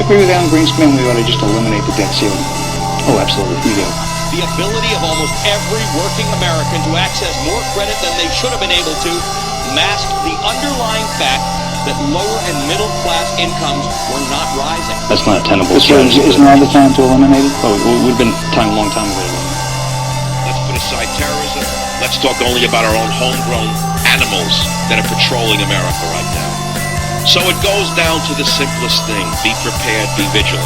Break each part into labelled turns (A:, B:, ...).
A: agree with Alan Greenspan, we ought to just eliminate the debt ceiling. Oh, absolutely, we do.
B: The ability of almost every working American to access more credit than they should have been able to masked the underlying fact that lower and middle class incomes were not rising.
A: That's not a tenable strategy. Isn't now the time to eliminate it? Oh, it would have been time a long time ago.
C: Let's put aside terrorism. Let's talk only about our own homegrown animals that are patrolling America right now. So it goes down to the simplest thing. Be prepared, be vigilant.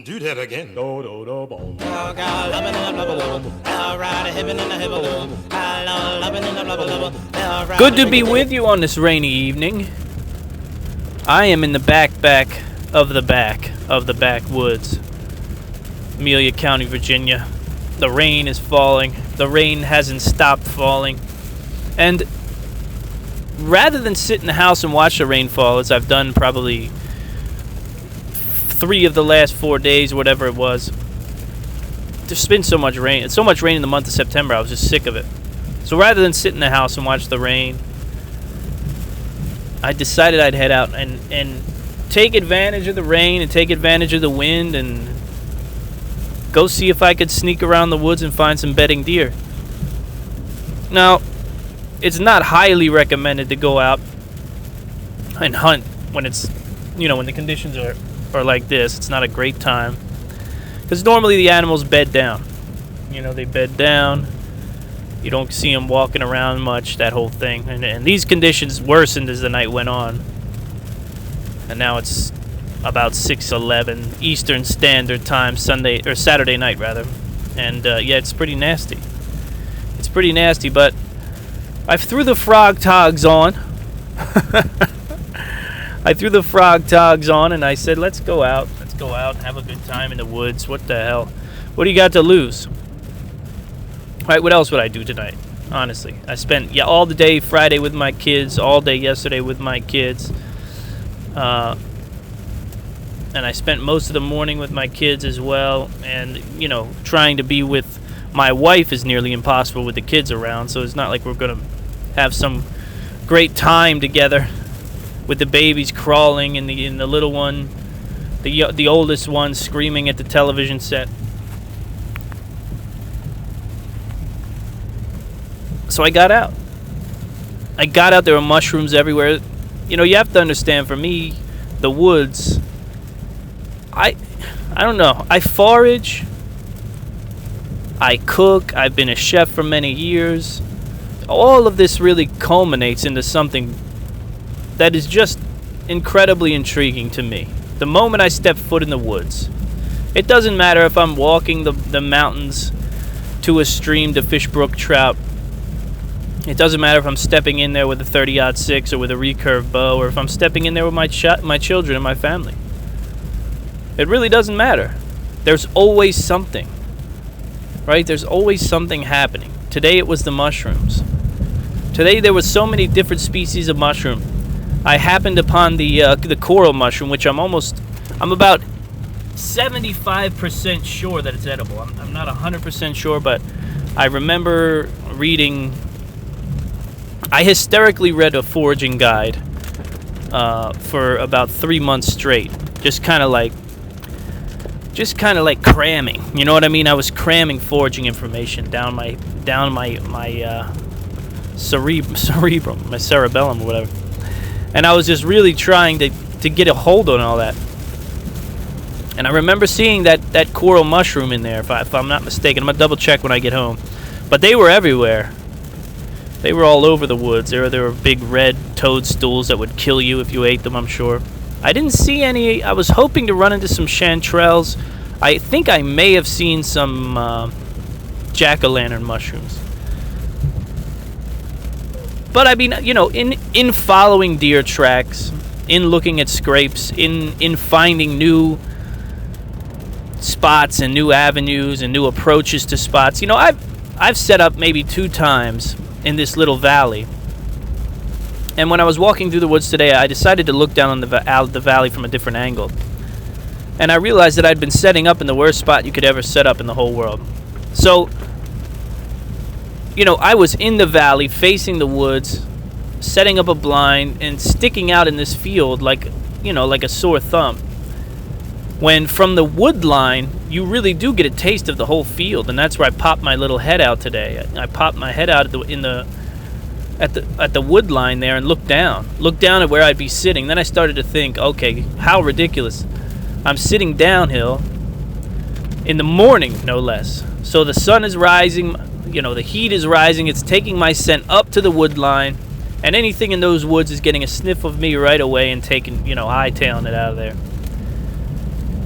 D: Do that again.
E: Good to be with you on this rainy evening. I am in the back of the backwoods, Amelia County, Virginia. The rain is falling. The rain hasn't stopped falling. And rather than sit in the house and watch the rain fall, as I've done probably 3 of the last 4 days, whatever it was, there's been so much rain. It's so much rain in the month of September, I was just sick of it. So rather than sit in the house and watch the rain, I decided I'd head out and take advantage of the rain and take advantage of the wind and go see if I could sneak around the woods and find some bedding deer. Now, it's not highly recommended to go out and hunt when it's, when the conditions are like this. It's not a great time. Because normally the animals bed down. They bed down. You don't see them walking around much, that whole thing. And these conditions worsened as the night went on. And now it's about 6:11 Eastern Standard Time, Saturday night, rather. And, yeah, it's pretty nasty. It's pretty nasty, but I threw the frog togs on. I threw the frog togs on, and I said, let's go out. Let's go out and have a good time in the woods. What the hell? What do you got to lose? All right, what else would I do tonight? Honestly, I spent all the day Friday with my kids, all day yesterday with my kids, and I spent most of the morning with my kids as well. And trying to be with my wife is nearly impossible with the kids around. So it's not like we're gonna have some great time together with the babies crawling and the little one, the oldest one screaming at the television set. So I got out. There were mushrooms everywhere. You have to understand, for me, the woods, I don't know. I forage. I cook. I've been a chef for many years. All of this really culminates into something that is just incredibly intriguing to me. The moment I step foot in the woods, it doesn't matter if I'm walking the mountains to a stream to fish brook trout. It doesn't matter if I'm stepping in there with a 30-06 or with a recurve bow, or if I'm stepping in there with my children and my family. It really doesn't matter. There's always something, right? There's always something happening. Today it was the mushrooms. Today there was so many different species of mushroom. I happened upon the coral mushroom, which I'm about 75% sure that it's edible. I'm not 100% sure, but I remember reading. I hysterically read a foraging guide for about 3 months straight, just kind of like cramming. You know what I mean? I was cramming foraging information down my cerebrum, my cerebellum, or whatever. And I was just really trying to get a hold on all that. And I remember seeing that coral mushroom in there, if I'm not mistaken. I'm gonna double check when I get home. But they were everywhere. They were all over the woods. There were big red toadstools that would kill you if you ate them, I'm sure. I didn't see any. I was hoping to run into some chanterelles. I think I may have seen some jack-o'-lantern mushrooms. But I mean, in following deer tracks, in looking at scrapes, in finding new spots and new avenues and new approaches to spots. You know, I've set up maybe 2 times in this little valley. And when I was walking through the woods today, I decided to look down on the valley from a different angle. And I realized that I'd been setting up in the worst spot you could ever set up in the whole world. So, you know, I was in the valley, facing the woods, setting up a blind, and sticking out in this field like, you know, like a sore thumb. When from the wood line, you really do get a taste of the whole field, and that's where I popped my little head out today. I popped my head out at the wood line there and looked down at where I'd be sitting. Then I started to think, okay, how ridiculous. I'm sitting downhill in the morning, no less. So the sun is rising, you know, the heat is rising. It's taking my scent up to the wood line, and anything in those woods is getting a sniff of me right away and taking, you know, hightailing it out of there.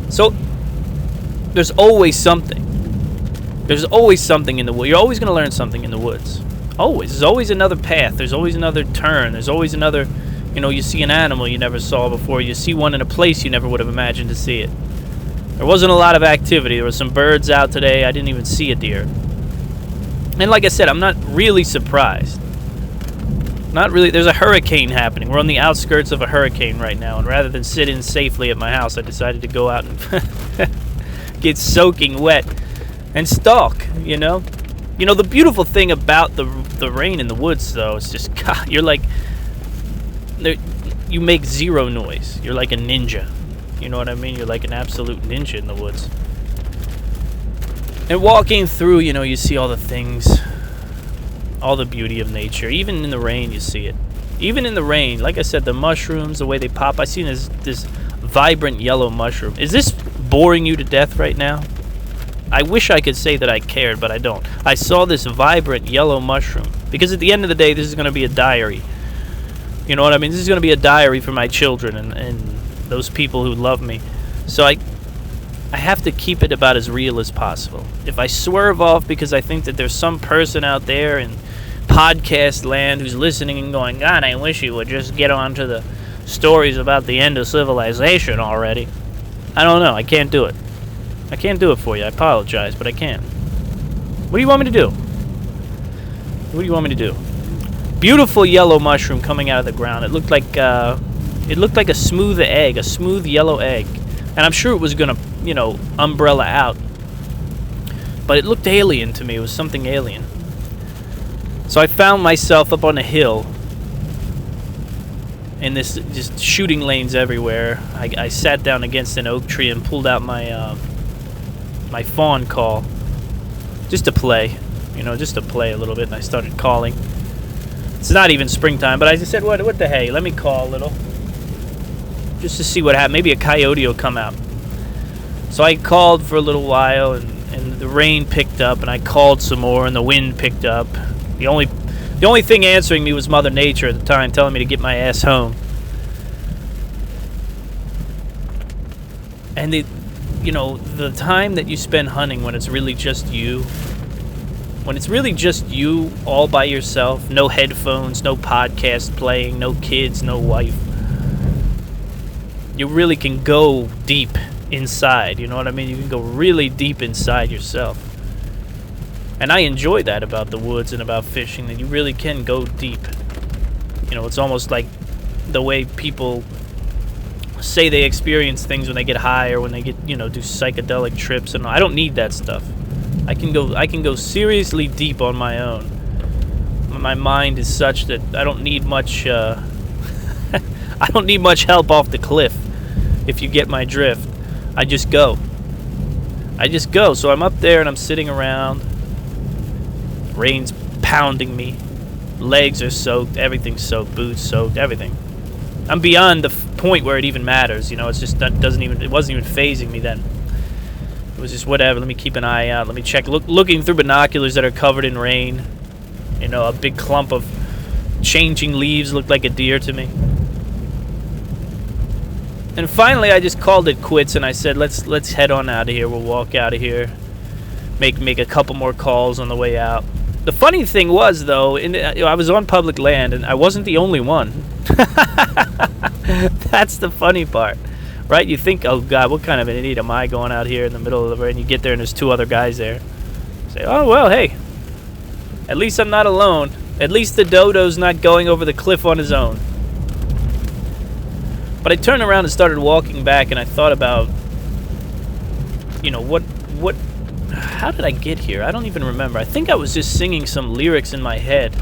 E: So there's always something. There's always something in the woods. You're always going to learn something in the woods. Always. There's always another path. There's always another turn. There's always another, you know, you see an animal you never saw before. You see one in a place you never would have imagined to see it. There wasn't a lot of activity. There were some birds out today. I didn't even see a deer. And like I said, I'm not really surprised. Not really. There's a hurricane happening. We're on the outskirts of a hurricane right now. And rather than sit in safely at my house, I decided to go out and get soaking wet and stalk, you know. You know, the beautiful thing about the rain in the woods, though, is just, God, you're like, you make zero noise. You're like a ninja. You know what I mean? You're like an absolute ninja in the woods. And walking through, you know, you see all the things, all the beauty of nature. Even in the rain, you see it. Even in the rain, like I said, the mushrooms, the way they pop. I see this vibrant yellow mushroom. Is this boring you to death right now? I wish I could say that I cared, but I don't. I saw this vibrant yellow mushroom because at the end of the day, this is going to be a diary. You know what I mean? This is going to be a diary for my children and those people who love me. So I have to keep it about as real as possible. If I swerve off because I think that there's some person out there in podcast land who's listening and going, God, I wish you would just get on to the stories about the end of civilization already. I don't know. I can't do it. I can't do it for you. I apologize, but I can't. What do you want me to do? What do you want me to do? Beautiful yellow mushroom coming out of the ground. It looked like a smooth egg, a smooth yellow egg. And I'm sure it was going to, you know, umbrella out. But it looked alien to me. It was something alien. So I found myself up on a hill in this just shooting lanes everywhere. I sat down against an oak tree and pulled out my my fawn call just to play, you know, just to play a little bit. And I started calling. It's not even springtime, but I just said, what the hey, let me call a little just to see what happened. Maybe a coyote will come out. So I called for a little while, and the rain picked up, and I called some more, and the wind picked up. The only thing answering me was Mother Nature at the time, telling me to get my ass home. And you know, the time that you spend hunting when it's really just you, all by yourself, no headphones, no podcast playing, no kids, no wife, you really can go deep inside, you know what I mean? You can go really deep inside yourself. And I enjoy that about the woods and about fishing, that you really can go deep. You know, it's almost like the way people say they experience things when they get high or when they get, you know, do psychedelic trips, and I don't need that stuff. I can go seriously deep on my own. My mind is such that I don't need much I don't need much help off the cliff, if you get my drift. I just go. So I'm up there and I'm sitting around. Rain's pounding me. Legs are soaked, everything's soaked, boots soaked, everything. I'm beyond the point where it even matters, you know. It's just it wasn't even phasing me then. It was just whatever. Let me keep an eye out. Let me check. Looking through binoculars that are covered in rain. You know, a big clump of changing leaves looked like a deer to me. And finally, I just called it quits, and I said, let's head on out of here. We'll walk out of here. Make a couple more calls on the way out. The funny thing was, though, I was on public land, and I wasn't the only one. That's the funny part. right? You think, oh God, what kind of an idiot am I going out here in the middle of the road? And you get there and there's 2 other guys there. Say, oh well, hey, at least I'm not alone. At least the dodo's not going over the cliff on his own. But I turned around and started walking back, and I thought about, how did I get here? I don't even remember. I think I was just singing some lyrics in my head.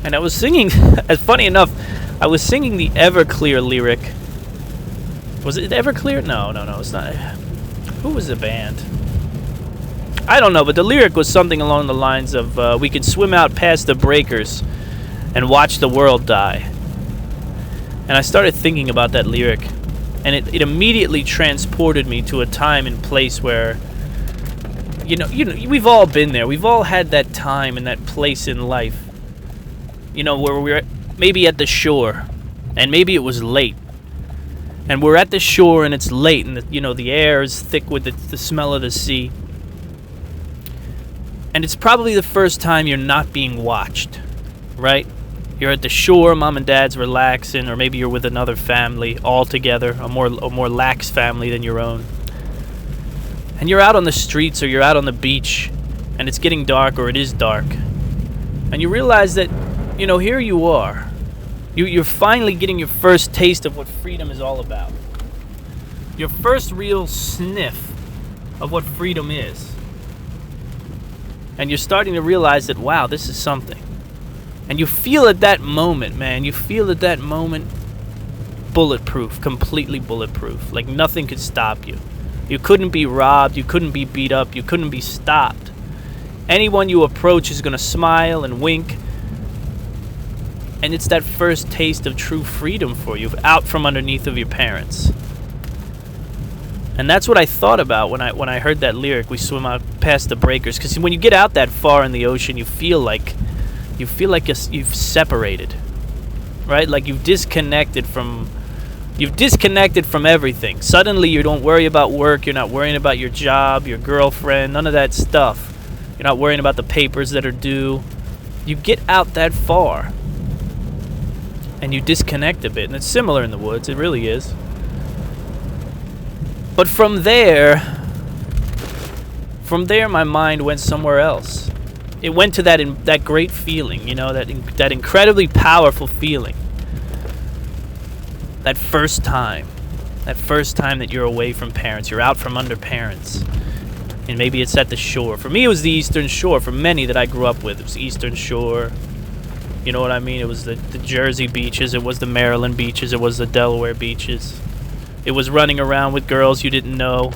E: And I was singing, funny enough, I was singing the Everclear lyric. Was it Everclear? No, it's not. Who was the band? I don't know, but the lyric was something along the lines of, we could swim out past the breakers and watch the world die. And I started thinking about that lyric, and it immediately transported me to a time and place where, we've all been there. We've all had that time and that place in life, where we're maybe at the shore, and maybe it was late. And we're at the shore, and it's late, and the air is thick with the smell of the sea. And it's probably the first time you're not being watched, right? You're at the shore, mom and dad's relaxing, or maybe you're with another family all together, a more lax family than your own. And you're out on the streets or you're out on the beach, and it's getting dark or it is dark. And you realize that, here you are. You're finally getting your first taste of what freedom is all about. Your first real sniff of what freedom is. And you're starting to realize that, wow, this is something. And you feel at that moment, man, bulletproof, completely bulletproof. Like nothing could stop you. You couldn't be robbed, you couldn't be beat up, you couldn't be stopped. Anyone you approach is going to smile and wink. And it's that first taste of true freedom for you, out from underneath of your parents. And that's what I thought about when I heard that lyric, we swim out past the breakers. Because when you get out that far in the ocean, you feel like you've separated, right? Like you've disconnected from everything. Suddenly you don't worry about work, you're not worrying about your job, your girlfriend, none of that stuff. You're not worrying about the papers that are due. You get out that far and you disconnect a bit, and it's similar in the woods, it really is. But from there my mind went somewhere else. It went to that great feeling, that incredibly powerful feeling. That first time that you're away from parents, you're out from under parents. And maybe it's at the shore. For me, it was the Eastern Shore. For many that I grew up with, it was the Eastern Shore. You know what I mean? It was the Jersey beaches, it was the Maryland beaches, it was the Delaware beaches. It was running around with girls you didn't know.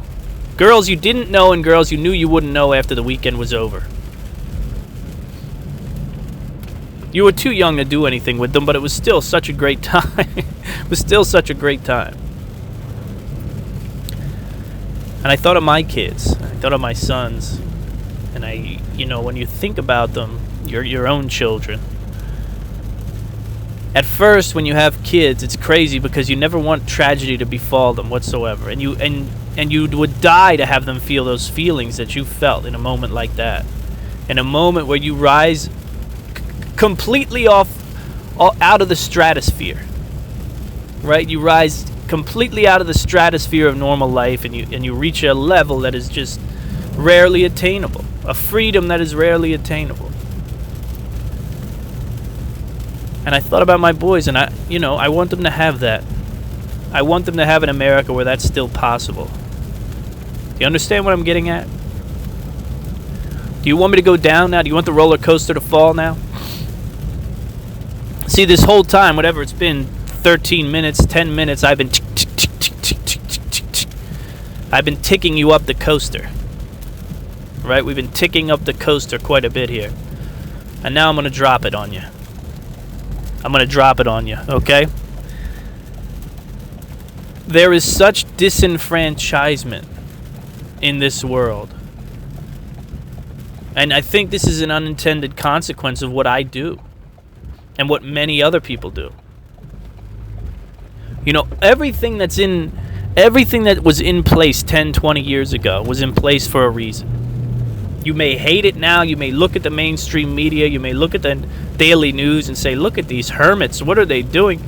E: Girls you didn't know and girls you knew you wouldn't know after the weekend was over. You were too young to do anything with them, but it was still such a great time. It was still such a great time. And I thought of my kids. I thought of my sons. And when you think about them, your own children. At first, when you have kids, it's crazy because you never want tragedy to befall them whatsoever. And you would die to have them feel those feelings that you felt in a moment like that. In a moment where you rise completely out of the stratosphere, right? You rise completely out of the stratosphere of normal life, and you reach a level that is just rarely attainable, a freedom that is rarely attainable. And I thought about my boys, and I want them to have that. I want them to have an America where that's still possible. Do you understand what I'm getting at? Do you want me to go down now? Do you want the roller coaster to fall now? See, this whole time, whatever it's been, 13 minutes, 10 minutes, I've been ticking you up the coaster. Right? We've been ticking up the coaster quite a bit here. And now I'm going to drop it on you. Okay? There is such disenfranchisement in this world. And I think this is an unintended consequence of what I do. And what many other people do. Everything that was in place 10, 20 years ago was in place for a reason. You may hate it now, you may look at the mainstream media, you may look at the daily news and say, look at these hermits, what are they doing?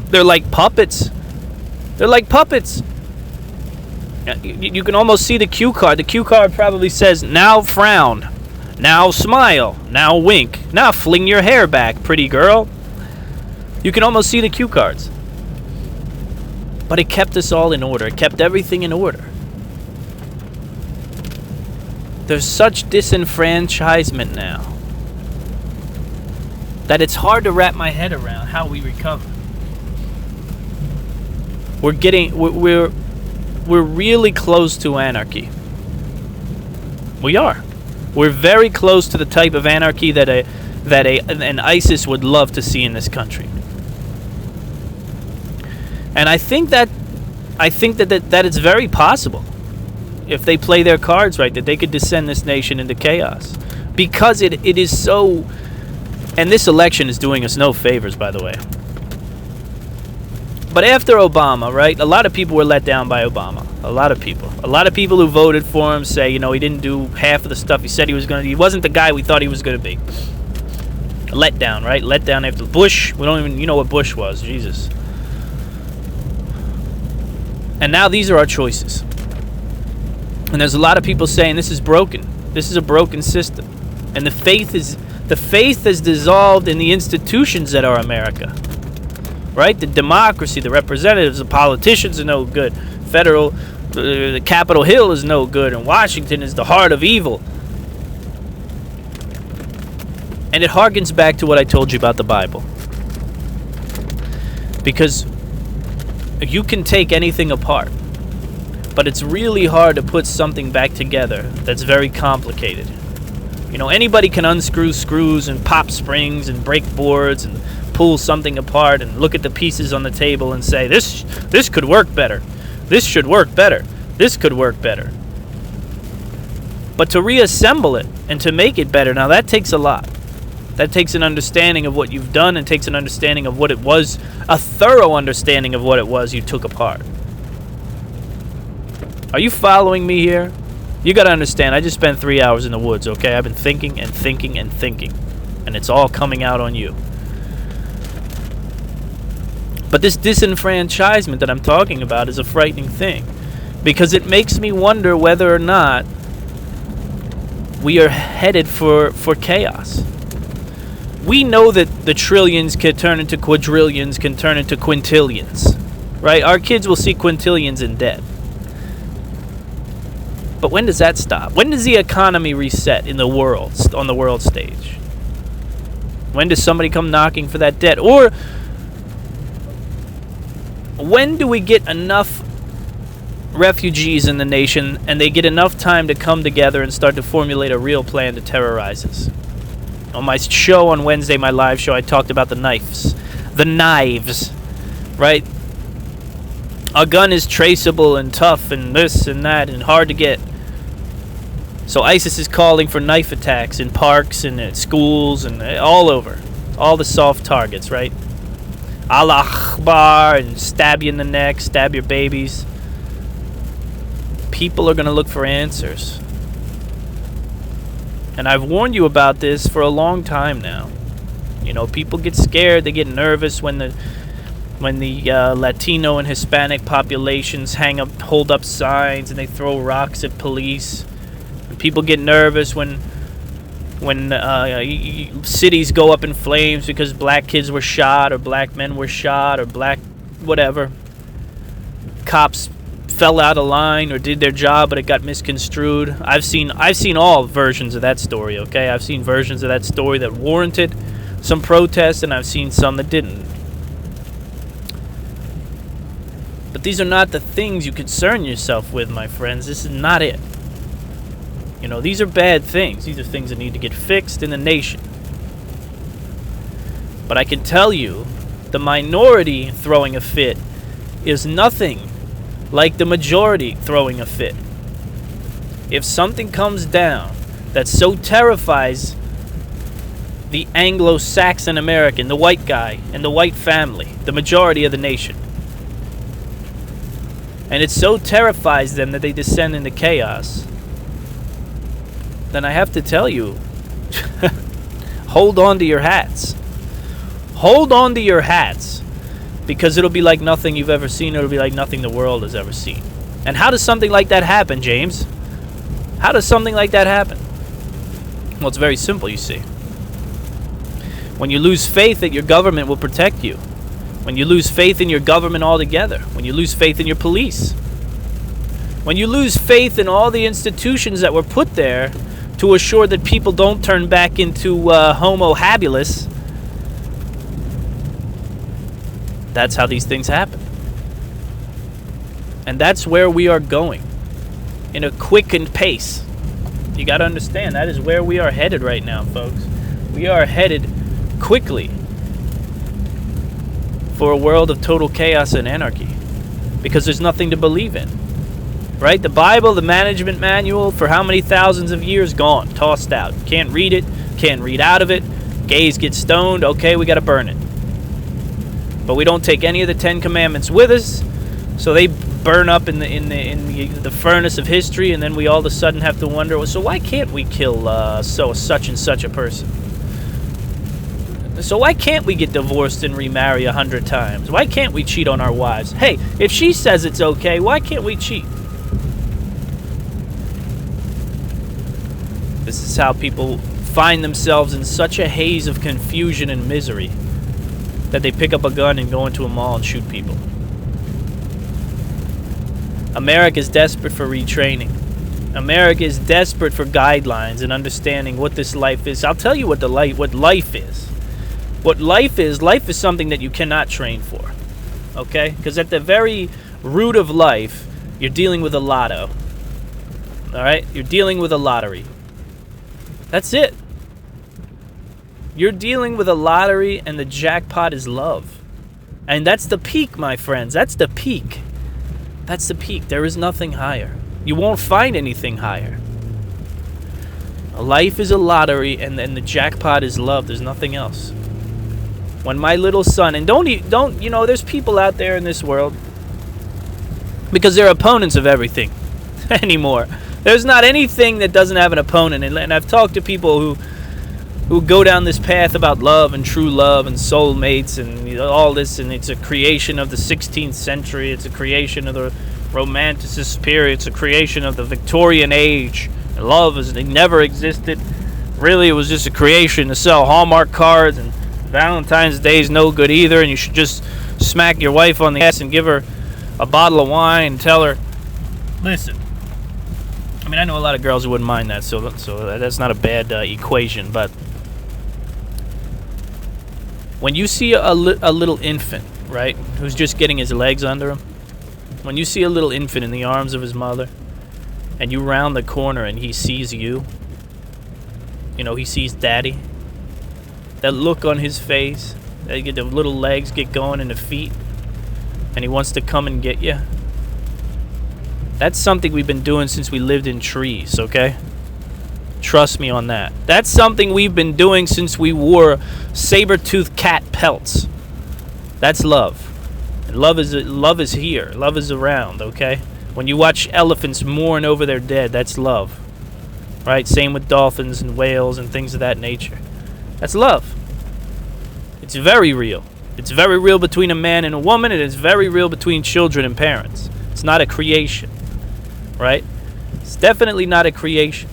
E: They're like puppets. They're like puppets. You can almost see the cue card. The cue card probably says, now frown, now smile, now wink, now fling your hair back, pretty girl. You can almost see the cue cards. But it kept us all in order. It kept everything in order. There's such disenfranchisement now that it's hard to wrap my head around how we recover. We're really close to anarchy. We are. We're very close to the type of anarchy that an ISIS would love to see in this country. And I think that it's very possible, if they play their cards right, that they could descend this nation into chaos. Because it is so... And this election is doing us no favors, by the way. But after Obama, right, a lot of people were let down by Obama. A lot of people. A lot of people who voted for him say, he didn't do half of the stuff he said he was going to do. He wasn't the guy we thought he was going to be. A letdown, right? Letdown after Bush. We don't even... what Bush was. Jesus. And now these are our choices. And there's a lot of people saying this is broken. This is a broken system. And the faith is dissolved in the institutions that are America. Right? The democracy, the representatives, the politicians are no good. The Capitol Hill is no good. And Washington is the heart of evil. And it harkens back to what I told you about the Bible. Because you can take anything apart, but it's really hard to put something back together that's very complicated. Anybody can unscrew screws and pop springs and break boards and pull something apart and look at the pieces on the table and say, this could work better. This should work better. This could work better. But to reassemble it and to make it better, now that takes a lot. That takes an understanding of what you've done and takes an understanding of what it was, a thorough understanding of what it was you took apart. Are you following me here? You got to understand, I just spent 3 hours in the woods, okay? I've been thinking and thinking and thinking, and it's all coming out on you. But this disenfranchisement that I'm talking about is a frightening thing, because it makes me wonder whether or not we are headed for chaos. We know that the trillions can turn into quadrillions, can turn into quintillions, right? Our kids will see quintillions in debt. But when does that stop? When does the economy reset in the world, on the world stage? When does somebody come knocking for that debt? Or when do we get enough refugees in the nation and they get enough time to come together and start to formulate a real plan to terrorize us? On my show on Wednesday, my live show, I talked about the knives. The knives, right? A gun is traceable and tough and this and that and hard to get. So ISIS is calling for knife attacks in parks and at schools and all over. All the soft targets, right? Allah Akbar, and stab you in the neck, stab your babies. People are going to look for answers. And I've warned you about this for a long time now. People get scared, they get nervous when the Latino and Hispanic populations hold up signs and they throw rocks at police. And people get nervous when cities go up in flames because black kids were shot or black men were shot or black whatever. Cops fell out of line or did their job but it got misconstrued. I've seen all versions of that story, okay? I've seen versions of that story that warranted some protests and I've seen some that didn't. But these are not the things you concern yourself with, my friends. This is not it. These are bad things. These are things that need to get fixed in the nation. But I can tell you, the minority throwing a fit is nothing like the majority throwing a fit. If something comes down that so terrifies the Anglo-Saxon American, the white guy, and the white family, the majority of the nation, and it so terrifies them that they descend into chaos, then I have to tell you, hold on to your hats. Hold on to your hats. because it'll be like nothing you've ever seen. It'll be like nothing the world has ever seen. And how does something like that happen, James? How does something like that happen? Well, it's very simple, you see. When you lose faith that your government will protect you, when you lose faith in your government altogether, when you lose faith in your police, when you lose faith in all the institutions that were put there to assure that people don't turn back into homo habilis, that's how these things happen. And that's where we are going, in a quickened pace. You got to understand, that is where we are headed right now, folks. We are headed quickly for a world of total chaos and anarchy, because there's nothing to believe in. Right? The Bible, the management manual, for how many thousands of years, gone, tossed out. Can't read it, can't read out of it. Gays get stoned, okay, we got to burn it. But we don't take any of the 10 Commandments with us, so they burn up in the furnace of history, and then we all of a sudden have to wonder, well, so why can't we kill such and such a person? So why can't we get divorced and remarry 100 times? Why can't we cheat on our wives? Hey, if she says it's okay, why can't we cheat? This is how people find themselves in such a haze of confusion and misery that they pick up a gun and go into a mall and shoot people. America is desperate for retraining. America is desperate for guidelines and understanding what this life is. I'll tell you what life is. What life is something that you cannot train for. Okay? Because at the very root of life, you're dealing with a lotto. Alright? You're dealing with a lottery. That's it. You're dealing with a lottery, and the jackpot is love. And that's the peak, my friends. That's the peak. That's the peak. There is nothing higher. You won't find anything higher. Life is a lottery, and then the jackpot is love. There's nothing else. When my little son, and don't there's people out there in this world, because they're opponents of everything anymore. There's not anything that doesn't have an opponent. And I've talked to people who go down this path about love and true love and soulmates and all this, and it's a creation of the 16th century. It's a creation of the Romanticist period. It's a creation of the Victorian age. And love never existed. Really, it was just a creation to sell Hallmark cards, and Valentine's Day is no good either, and you should just smack your wife on the ass and give her a bottle of wine and tell her, listen. I mean, I know a lot of girls who wouldn't mind that, so that's not a bad equation. But when you see a little infant, right, who's just getting his legs under him, when you see a little infant in the arms of his mother, and you round the corner and he sees you, he sees daddy, that look on his face, that the little legs get going and the feet, and he wants to come and get you. That's something we've been doing since we lived in trees, okay? Trust me on that. That's something we've been doing since we wore saber-toothed cat pelts. That's love. And love is here. Love is around, okay? When you watch elephants mourn over their dead, that's love. Right? Same with dolphins and whales and things of that nature. That's love. It's very real. It's very real between a man and a woman, and it's very real between children and parents. It's not a creation. Right? It's definitely not a creation.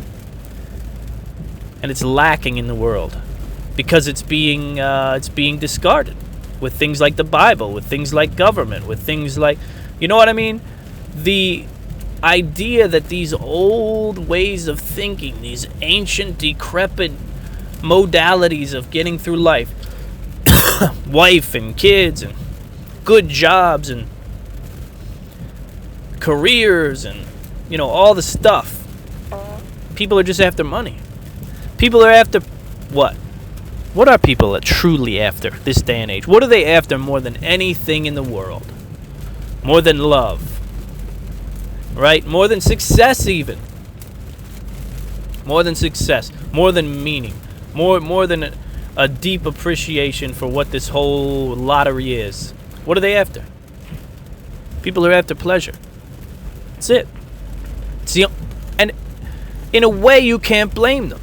E: And it's lacking in the world because it's being discarded with things like the Bible, with things like government, with things like, you know what I mean? The idea that these old ways of thinking, these ancient, decrepit modalities of getting through life, wife and kids and good jobs and careers and all the stuff. People are just after money. People are after what? What are people truly after this day and age? What are they after more than anything in the world? More than love. Right? More than success even. More than success. More than meaning. More than a deep appreciation for what this whole lottery is. What are they after? People are after pleasure. That's it. And in a way, you can't blame them.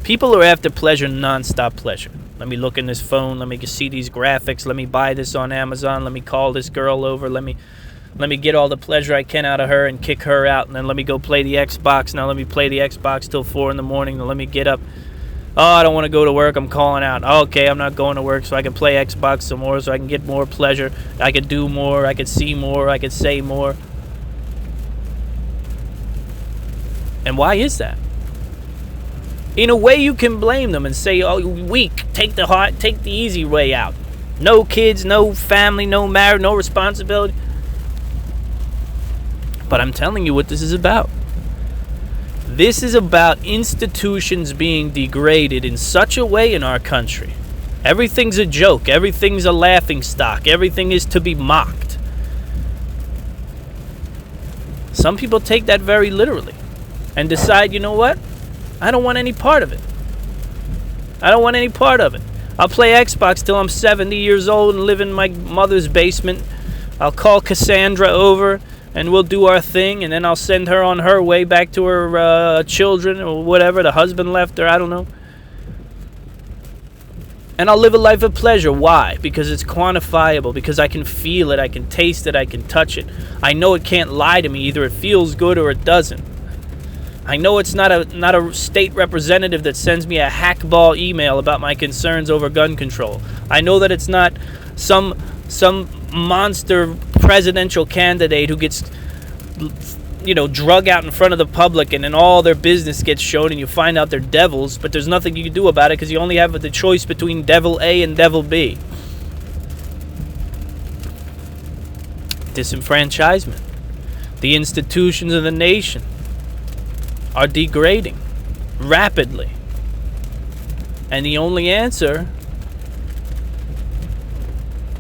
E: People are after pleasure, non-stop pleasure. Let me look in this phone. Let me see these graphics. Let me buy this on Amazon. Let me call this girl over. Let me get all the pleasure I can out of her and kick her out. And then let me go play the Xbox. Now let me play the Xbox till 4 in the morning. Then let me get up. Oh, I don't want to go to work. I'm calling out. Okay, I'm not going to work so I can play Xbox some more, so I can get more pleasure. I could do more. I could see more. I could say more. And why is that? In a way, you can blame them and say, "Oh, you're weak. Take the easy way out. No kids, no family, no marriage, no responsibility." But I'm telling you what this is about. This is about institutions being degraded in such a way in our country. Everything's a joke. Everything's a laughing stock. Everything is to be mocked. Some people take that very literally and decide, you know what? I don't want any part of it. I don't want any part of it. I'll play Xbox till I'm 70 years old and live in my mother's basement. I'll call Cassandra over and we'll do our thing, and then I'll send her on her way back to her children or whatever. The husband left her, I don't know. And I'll live a life of pleasure. Why? Because it's quantifiable. Because I can feel it. I can taste it. I can touch it. I know it can't lie to me. Either it feels good or it doesn't. I know it's not a state representative that sends me a hackball email about my concerns over gun control. I know that it's not some monster presidential candidate who gets, drug out in front of the public and then all their business gets shown and you find out they're devils, but there's nothing you can do about it because you only have the choice between devil A and devil B. Disenfranchisement. The institutions of the nation are degrading rapidly. And the only answer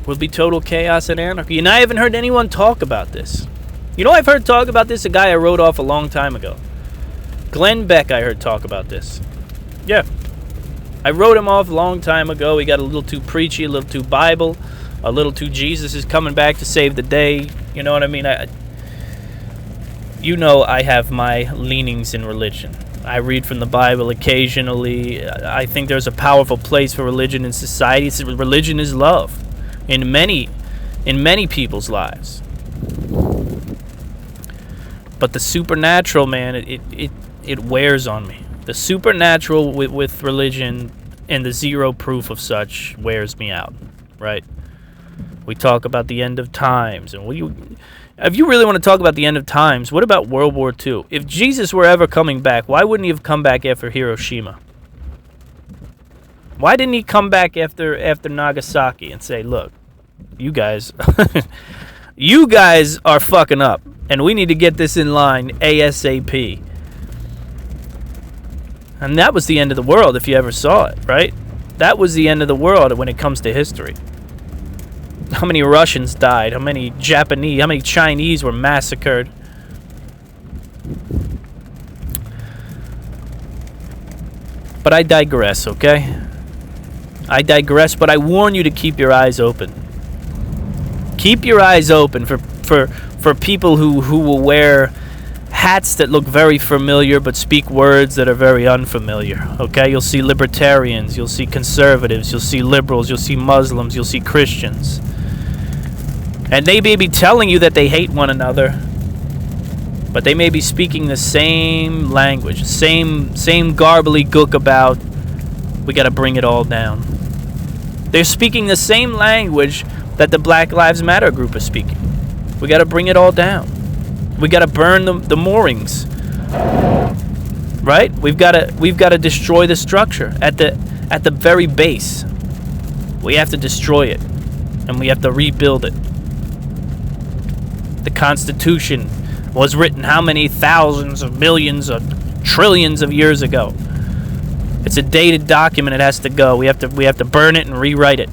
E: will be total chaos and anarchy. And I haven't heard anyone talk about this. I've heard talk about this, a guy I wrote off a long time ago. Glenn Beck, I heard talk about this. Yeah. I wrote him off a long time ago. He got a little too preachy, a little too Bible, a little too Jesus is coming back to save the day. You know what I mean? I have my leanings in religion. I read from the Bible occasionally. I think there's a powerful place for religion in society. Religion is love in many people's lives. But the supernatural, man, it wears on me. The supernatural with religion and the zero proof of such wears me out, right? We talk about the end of times, and if you really want to talk about the end of times, what about World War II? If Jesus were ever coming back, why wouldn't he have come back after Hiroshima? Why didn't he come back after Nagasaki and say, look, you guys, you guys are fucking up, and we need to get this in line ASAP. And that was the end of the world if you ever saw it, right? That was the end of the world when it comes to history. How many Russians died? How many Japanese? How many Chinese were massacred? But I digress, okay? I digress, but I warn you to keep your eyes open. Keep your eyes open for people who will wear hats that look very familiar but speak words that are very unfamiliar, okay? You'll see libertarians, you'll see conservatives, you'll see liberals, you'll see Muslims, you'll see Christians. And they may be telling you that they hate one another, but they may be speaking the same language, same garbly-gook about, we got to bring it all down. They're speaking the same language that the Black Lives Matter group is speaking. We got to bring it all down. We got to burn the moorings, right? We've got to destroy the structure at the very base. We have to destroy it, and we have to rebuild it. The Constitution was written how many thousands of millions of trillions of years ago? It's a dated document. It has to go. We have to burn it and rewrite it.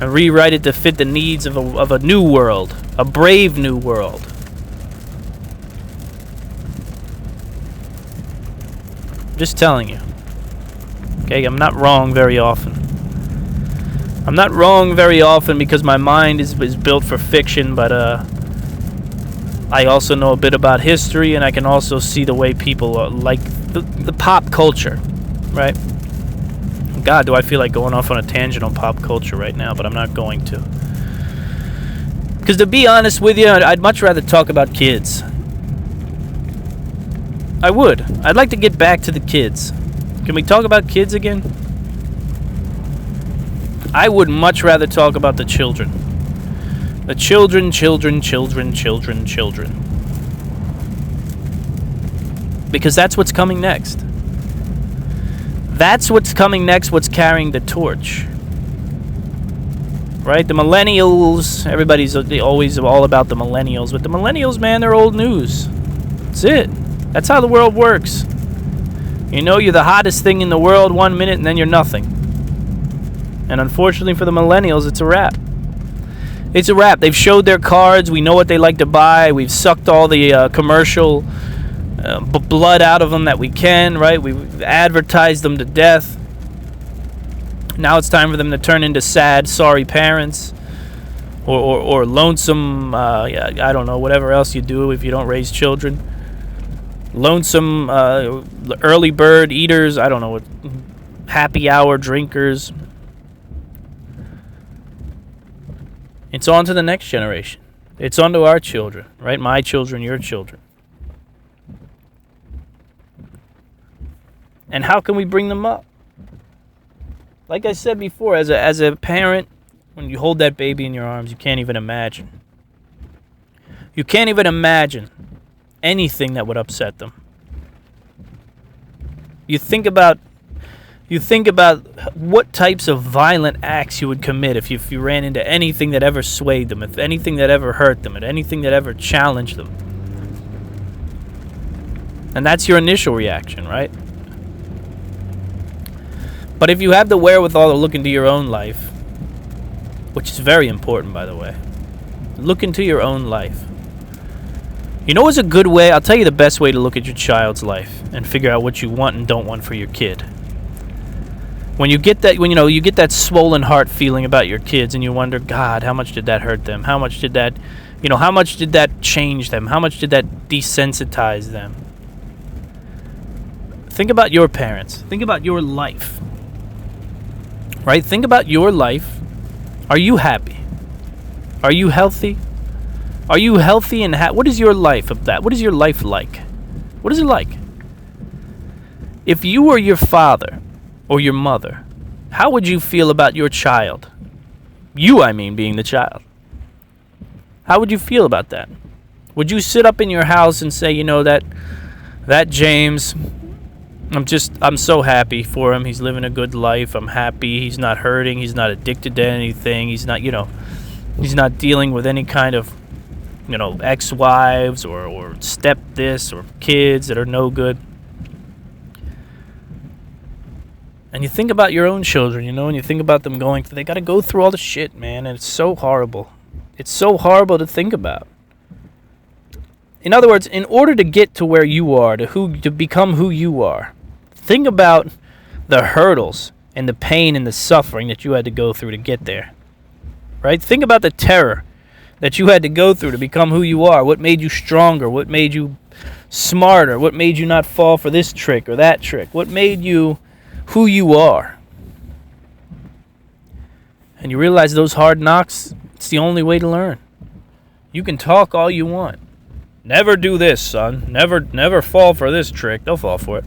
E: And rewrite it to fit the needs of a new world, a brave new world. Just telling you. Okay, I'm not wrong very often. I'm not wrong very often because my mind is built for fiction, but I also know a bit about history, and I can also see the way people like the pop culture, right? God, do I feel like going off on a tangent on pop culture right now, but I'm not going to. Because to be honest with you, I'd much rather talk about kids. I would. I'd like to get back to the kids. Can we talk about kids again? I would much rather talk about the children. The children. Because that's what's coming next. That's what's coming next, what's carrying the torch. Right? The millennials, everybody's always all about the millennials. But the millennials, man, they're old news. That's it. That's how the world works. You know, you're the hottest thing in the world 1 minute, and then you're nothing. And unfortunately for the millennials, it's a wrap. It's a wrap. They've showed their cards. We know what they like to buy. We've sucked all the commercial blood out of them that we can, right? We've advertised them to death. Now it's time for them to turn into sad, sorry parents. Or lonesome, I don't know, whatever else you do if you don't raise children. Lonesome early bird eaters, I don't know what, happy hour drinkers. It's on to the next generation. It's on to our children, right? My children, your children. And how can we bring them up? Like I said before, as a parent, when you hold that baby in your arms, you can't even imagine. You can't even imagine anything that would upset them. You think about what types of violent acts you would commit if you ran into anything that ever swayed them, if anything that ever hurt them, and anything that ever challenged them. And that's your initial reaction, right? But if you have the wherewithal to look into your own life, which is very important, by the way, look into your own life. You know what's a good way? I'll tell you the best way to look at your child's life and figure out what you want and don't want for your kid. When you get that swollen heart feeling about your kids and you wonder, God, how much did that hurt them? How much did that change them? How much did that desensitize them? Think about your parents. Think about your life. Right? Think about your life. Are you happy? Are you healthy? Are you healthy and what is your life of that? What is your life like? What is it like? If you were your father or your mother, how would you feel about your child? You, I mean, being the child. How would you feel about that? Would you sit up in your house and say, that James, I'm so happy for him. He's living a good life. I'm happy. He's not hurting. He's not addicted to anything. He's not dealing with any kind of, ex-wives or step this or kids that are no good. And you think about your own children, and you think about them they got to go through all the shit, man, and it's so horrible. It's so horrible to think about. In other words, in order to get to where you are, to become who you are, think about the hurdles and the pain and the suffering that you had to go through to get there. Right? Think about the terror that you had to go through to become who you are. What made you stronger? What made you smarter? What made you not fall for this trick or that trick? What made you who you are? And you realize those hard knocks, it's the only way to learn. You can talk all you want. Never do this, son. Never fall for this trick. They'll fall for it.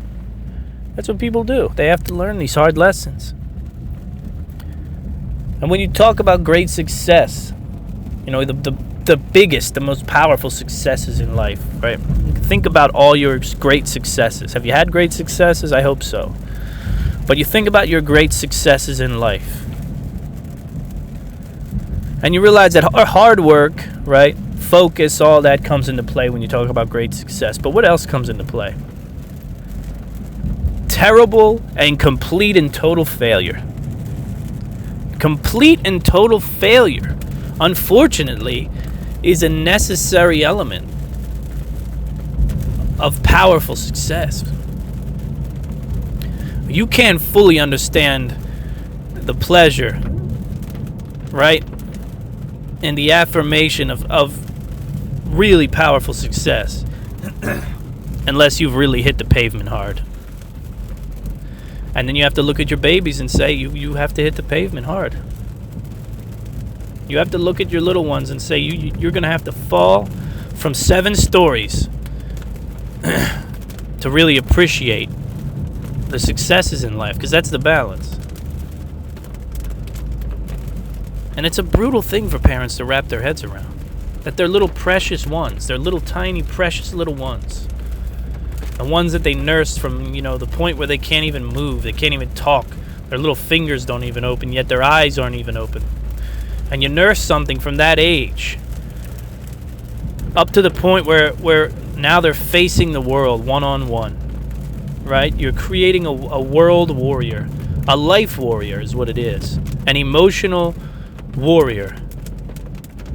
E: That's what people do. They have to learn these hard lessons. And when you talk about great success, the biggest, the most powerful successes in life, right? Think about all your great successes. Have you had great successes? I hope so. But you think about your great successes in life. And you realize that hard work, right? Focus, all that comes into play when you talk about great success. But what else comes into play? Terrible and complete and total failure. Complete and total failure, unfortunately, is a necessary element of powerful success. You can't fully understand the pleasure, right? And the affirmation of really powerful success unless you've really hit the pavement hard. And then you have to look at your babies and say, you have to hit the pavement hard. You have to look at your little ones and say, you're going to have to fall from 7 stories to really appreciate the successes in life, because that's the balance. And it's a brutal thing for parents to wrap their heads around. That their little precious ones, their little tiny precious little ones, the ones that they nursed from, the point where they can't even move, they can't even talk, their little fingers don't even open, yet their eyes aren't even open. And you nurse something from that age up to the point where now they're facing the world one-on-one, right? You're creating a world warrior. A life warrior is what it is. An emotional warrior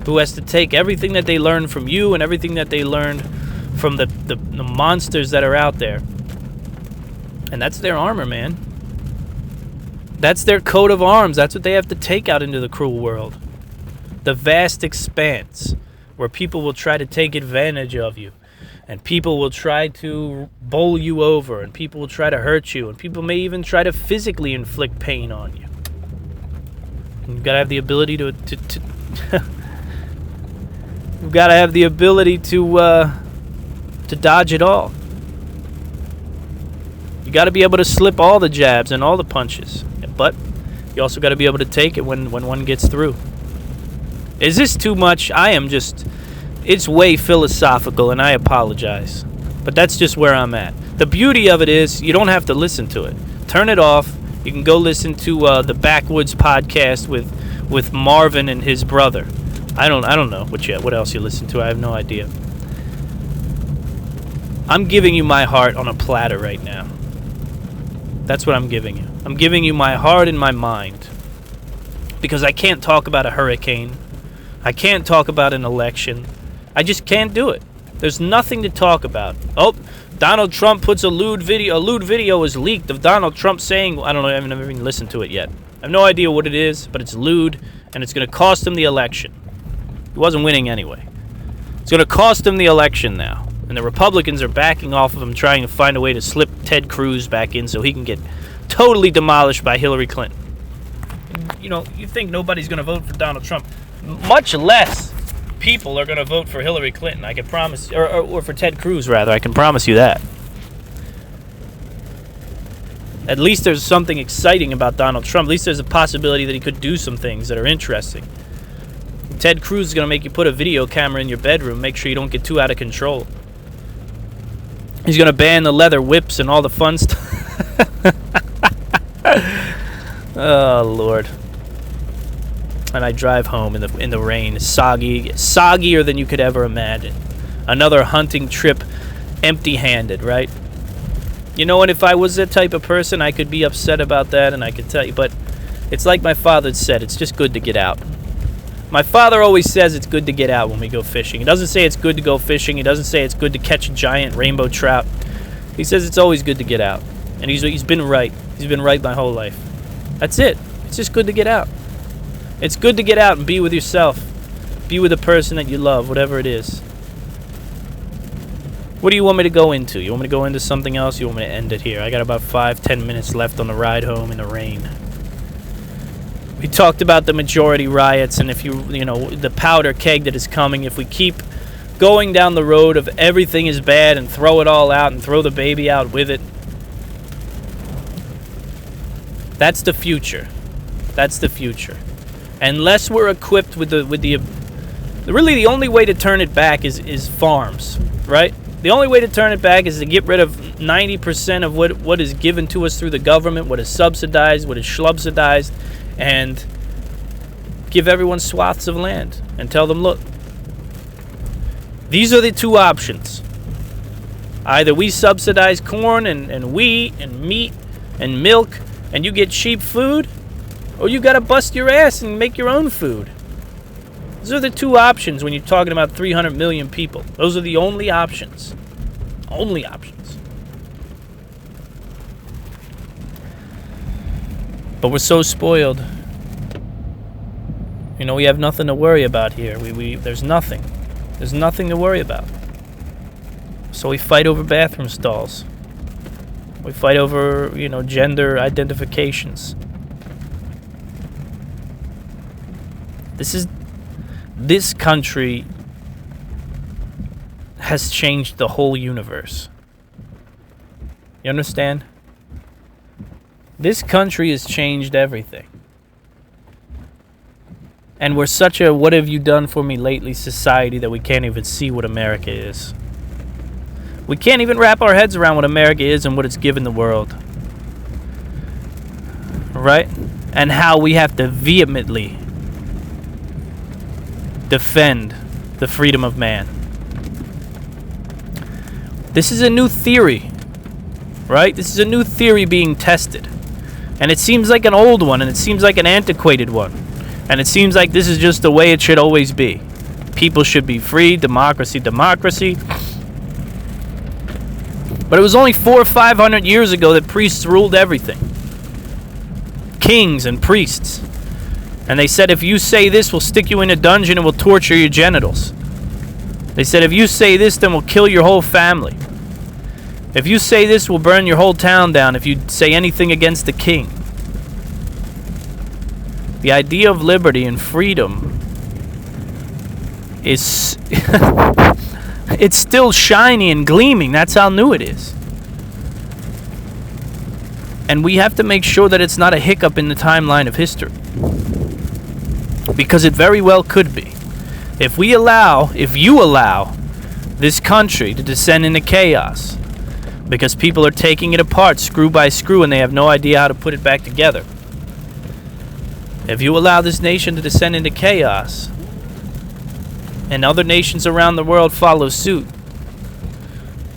E: who has to take everything that they learned from you and everything that they learned from the monsters that are out there. And that's their armor, man. That's their coat of arms. That's what they have to take out into the cruel world. The vast expanse where people will try to take advantage of you, and people will try to bowl you over, and people will try to hurt you, and people may even try to physically inflict pain on you. You've got to have the ability to you've got to have the ability to dodge it all. You got to be able to slip all the jabs and all the punches, but you also got to be able to take it when one gets through. Is this too much? It's way philosophical, and I apologize. But that's just where I'm at. The beauty of it is you don't have to listen to it. Turn it off. You can go listen to the Backwoods podcast with Marvin and his brother. I don't know what else you listen to. I have no idea. I'm giving you my heart on a platter right now. That's what I'm giving you. I'm giving you my heart and my mind. Because I can't talk about a hurricane. I can't talk about an election. I just can't do it. There's nothing to talk about. Oh, Donald Trump puts a lewd video. A lewd video is leaked of Donald Trump saying, I don't know, I haven't even listened to it yet. I have no idea what it is, but it's lewd, and it's going to cost him the election. He wasn't winning anyway. It's going to cost him the election now. And the Republicans are backing off of him, trying to find a way to slip Ted Cruz back in so he can get totally demolished by Hillary Clinton. You think nobody's going to vote for Donald Trump. Much less people are going to vote for Hillary Clinton. I can promise, or for Ted Cruz, rather. I can promise you that. At least there's something exciting about Donald Trump. At least there's a possibility that he could do some things that are interesting. Ted Cruz is going to make you put a video camera in your bedroom, make sure you don't get too out of control. He's going to ban the leather whips and all the fun stuff. Oh, Lord. And I drive home in the rain, soggier than you could ever imagine. Another hunting trip, empty-handed, right? And if I was that type of person, I could be upset about that, and I could tell you. But it's like my father said, it's just good to get out. My father always says it's good to get out when we go fishing. He doesn't say it's good to go fishing. He doesn't say it's good to catch a giant rainbow trout. He says it's always good to get out. And he's been right. He's been right my whole life. That's it. It's just good to get out. It's good to get out and be with yourself. Be with the person that you love, whatever it is. What do you want me to go into? You want me to go into something else? You want me to end it here? I got about 5-10 minutes left on the ride home in the rain. We talked about the majority riots, and if the powder keg that is coming, if we keep going down the road of everything is bad and throw it all out and throw the baby out with it. That's the future. That's the future. Unless we're equipped with the really the only way to turn it back is farms, right? The only way to turn it back is to get rid of 90% of what is given to us through the government, what is subsidized, what is schlubsidized, and give everyone swaths of land and tell them, look, these are the two options. Either we subsidize corn and wheat and meat and milk and you get cheap food, or you got to bust your ass and make your own food. Those are the two options when you're talking about 300 million people. Those are the only options. Only options. But we're so spoiled. We have nothing to worry about here. There's nothing. There's nothing to worry about. So we fight over bathroom stalls. We fight over, gender identifications. This country has changed the whole universe. You understand? This country has changed everything. And we're such a what have you done for me lately society that we can't even see what America is. We can't even wrap our heads around what America is and what it's given the world. Right? And how we have to vehemently defend the freedom of man. This is a new theory. Right? This is a new theory being tested. And it seems like an old one, and it seems like an antiquated one. And it seems like this is just the way it should always be. People should be free, democracy. But it was only 400 or 500 years ago that priests ruled everything. Kings and priests. And they said, if you say this, we'll stick you in a dungeon and we'll torture your genitals. They said, if you say this, then we'll kill your whole family. If you say this, we'll burn your whole town down if you say anything against the king. The idea of liberty and freedom is... it's still shiny and gleaming. That's how new it is. And we have to make sure that it's not a hiccup in the timeline of history. Because it very well could be. If you allow this country to descend into chaos, because people are taking it apart screw by screw and they have no idea how to put it back together. If you allow this nation to descend into chaos, and other nations around the world follow suit,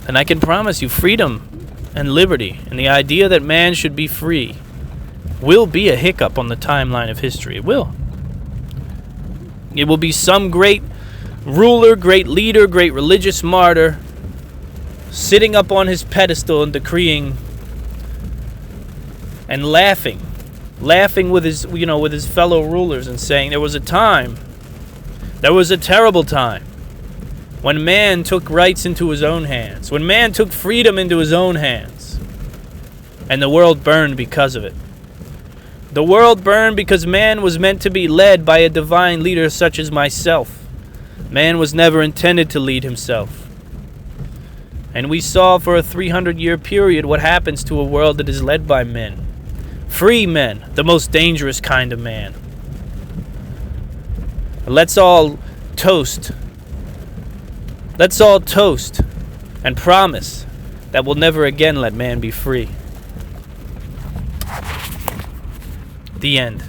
E: then I can promise you freedom and liberty and the idea that man should be free will be a hiccup on the timeline of history. It will. It will be some great ruler, great leader, great religious martyr sitting up on his pedestal and decreeing and laughing with his fellow rulers and saying there was a terrible time when man took rights into his own hands, when man took freedom into his own hands, and the world burned because of it. The world burned because man was meant to be led by a divine leader such as myself. Man was never intended to lead himself. And we saw for a 300-year period what happens to a world that is led by men. Free men, the most dangerous kind of man. Let's all toast. Let's all toast and promise that we'll never again let man be free. The end.